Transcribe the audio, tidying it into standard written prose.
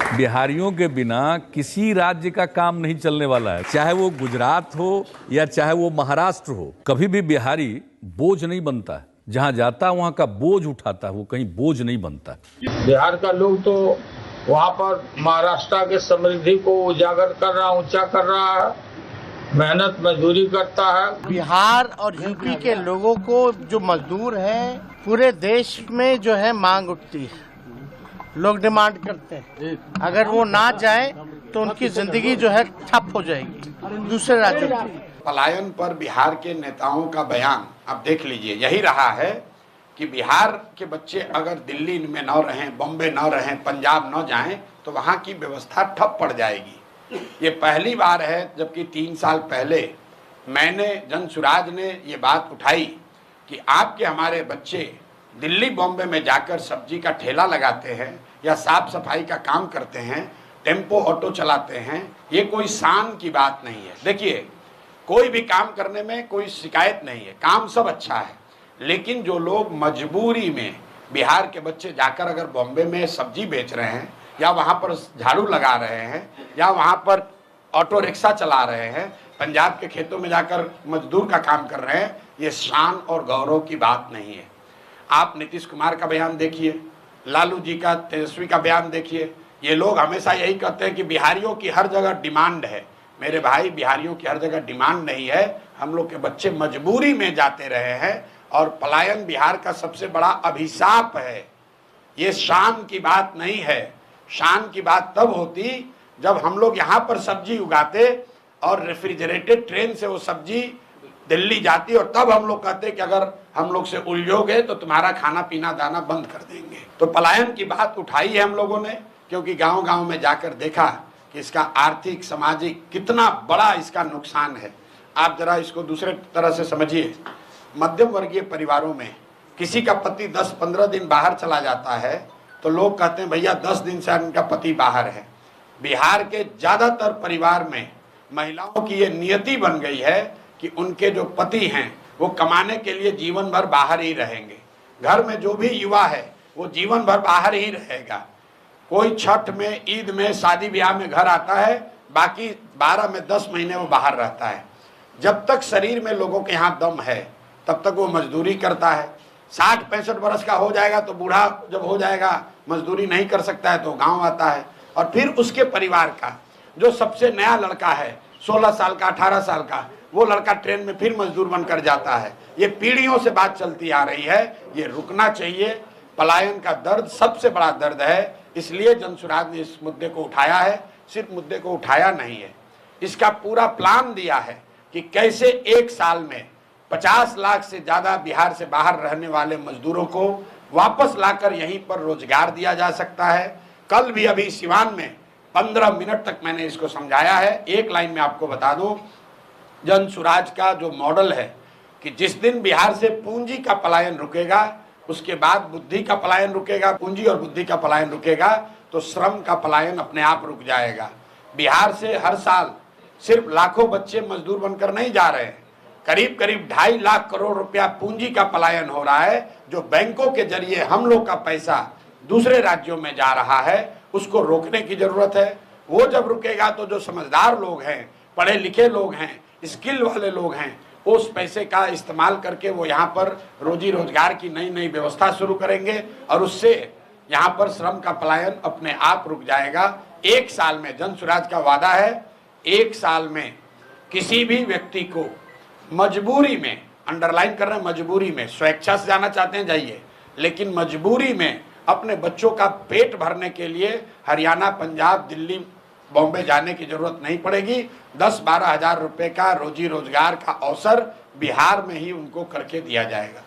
बिहारियों के बिना किसी राज्य का काम नहीं चलने वाला है, चाहे वो गुजरात हो या चाहे वो महाराष्ट्र हो। कभी भी बिहारी बोझ नहीं बनता है, जहां जाता है वहां का बोझ उठाता है, वो कहीं बोझ नहीं बनता। बिहार का लोग तो वहाँ पर महाराष्ट्र के समृद्धि को उजागर कर रहा, ऊंचा कर रहा है, मेहनत मजदूरी करता है। बिहार और यूपी के लोगों को जो मजदूर हैं, पूरे देश में जो है मांग उठती है, लोग डिमांड करते हैं। अगर वो ना जाए तो उनकी जिंदगी जो है ठप हो जाएगी दूसरे राज्यों की। पलायन पर बिहार के नेताओं का बयान आप देख लीजिए, यही रहा है कि बिहार के बच्चे अगर दिल्ली में न रहें, बॉम्बे न रहें, पंजाब न जाएं तो वहाँ की व्यवस्था ठप पड़ जाएगी। ये पहली बार है जबकि 3 साल पहले मैंने जनसुराज ने ये बात उठाई कि आपके हमारे बच्चे दिल्ली बॉम्बे में जाकर सब्जी का ठेला लगाते हैं या साफ सफाई का काम करते हैं, टेम्पो ऑटो चलाते हैं। ये कोई शान की बात नहीं है। देखिए, कोई भी काम करने में कोई शिकायत नहीं है, काम सब अच्छा है, लेकिन जो लोग मजबूरी में बिहार के बच्चे जाकर अगर बॉम्बे में सब्जी बेच रहे हैं या वहाँ पर झाड़ू लगा रहे हैं या वहाँ पर ऑटो रिक्शा चला रहे हैं, पंजाब के खेतों में जाकर मजदूर का काम कर रहे हैं, ये शान और गौरव की बात नहीं है। आप नीतीश कुमार का बयान देखिए, लालू जी का, तेजस्वी का बयान देखिए। ये लोग हमेशा यही कहते हैं कि बिहारियों की हर जगह डिमांड है। मेरे भाई, बिहारियों की हर जगह डिमांड नहीं है, हम लोग के बच्चे मजबूरी में जाते रहे हैं और पलायन बिहार का सबसे बड़ा अभिशाप है। ये शान की बात नहीं है। शान की बात तब होती जब हम लोग यहाँ पर सब्जी उगाते और रेफ्रिजरेटेड ट्रेन से वो सब्जी दिल्ली जाती और तब हम लोग कहते कि अगर हम लोग से उलझोगे तो तुम्हारा खाना पीना दाना बंद कर देंगे। तो पलायन की बात उठाई है हम लोगों ने, क्योंकि गांव-गांव में जाकर देखा कि इसका आर्थिक सामाजिक कितना बड़ा इसका नुकसान है। आप जरा इसको दूसरे तरह से समझिए। मध्यम वर्गीय परिवारों में किसी का पति 10-15 दिन बाहर चला जाता है तो लोग कहते हैं भैया 10 दिन से इनका पति बाहर है। बिहार के ज़्यादातर परिवार में महिलाओं की ये नियति बन गई है कि उनके जो पति हैं वो कमाने के लिए जीवन भर बाहर ही रहेंगे। घर में जो भी युवा है वो जीवन भर बाहर ही रहेगा। कोई छठ में, ईद में, शादी ब्याह में घर आता है, बाकी 12 में 10 महीने वो बाहर रहता है। जब तक शरीर में लोगों के यहाँ दम है तब तक वो मजदूरी करता है। 60-65 वर्ष का हो जाएगा तो बूढ़ा जब हो जाएगा, मजदूरी नहीं कर सकता है तो गाँव आता है। और फिर उसके परिवार का जो सबसे नया लड़का है, 16 साल का, 18 साल का, वो लड़का ट्रेन में फिर मजदूर बनकर जाता है। ये पीढ़ियों से बात चलती आ रही है, ये रुकना चाहिए। पलायन का दर्द सबसे बड़ा दर्द है, इसलिए जनसुराज ने इस मुद्दे को उठाया है। सिर्फ मुद्दे को उठाया नहीं है, इसका पूरा प्लान दिया है कि कैसे 1 साल में 50 लाख से ज़्यादा बिहार से बाहर रहने वाले मजदूरों को वापस लाकर यहीं पर रोजगार दिया जा सकता है। कल भी अभी सिवान में 15 मिनट तक मैंने इसको समझाया है। एक लाइन में आपको बता दूं, जनसुराज का जो मॉडल है कि जिस दिन बिहार से पूंजी का पलायन रुकेगा उसके बाद बुद्धि का पलायन रुकेगा, पूंजी और बुद्धि का पलायन रुकेगा तो श्रम का पलायन अपने आप रुक जाएगा। बिहार से हर साल सिर्फ लाखों बच्चे मजदूर बनकर नहीं जा रहे हैं, करीब करीब 2.5 लाख करोड़ रुपया पूंजी का पलायन हो रहा है, जो बैंकों के जरिए हम लोग का पैसा दूसरे राज्यों में जा रहा है। उसको रोकने की जरूरत है। वो जब रुकेगा तो जो समझदार लोग हैं, पढ़े लिखे लोग हैं, स्किल वाले लोग हैं, उस पैसे का इस्तेमाल करके वो यहाँ पर रोजी रोजगार की नई नई व्यवस्था शुरू करेंगे और उससे यहाँ पर श्रम का पलायन अपने आप रुक जाएगा। 1 साल में जनसुराज का वादा है, 1 साल में किसी भी व्यक्ति को मजबूरी में, अंडरलाइन कर रहे हैं, मजबूरी में, स्वेच्छा से जाना चाहते हैं जाइए, लेकिन मजबूरी में अपने बच्चों का पेट भरने के लिए हरियाणा, पंजाब, दिल्ली, बॉम्बे जाने की जरूरत नहीं पड़ेगी। 10-12 हज़ार रुपए का रोजी रोजगार का अवसर बिहार में ही उनको करके दिया जाएगा।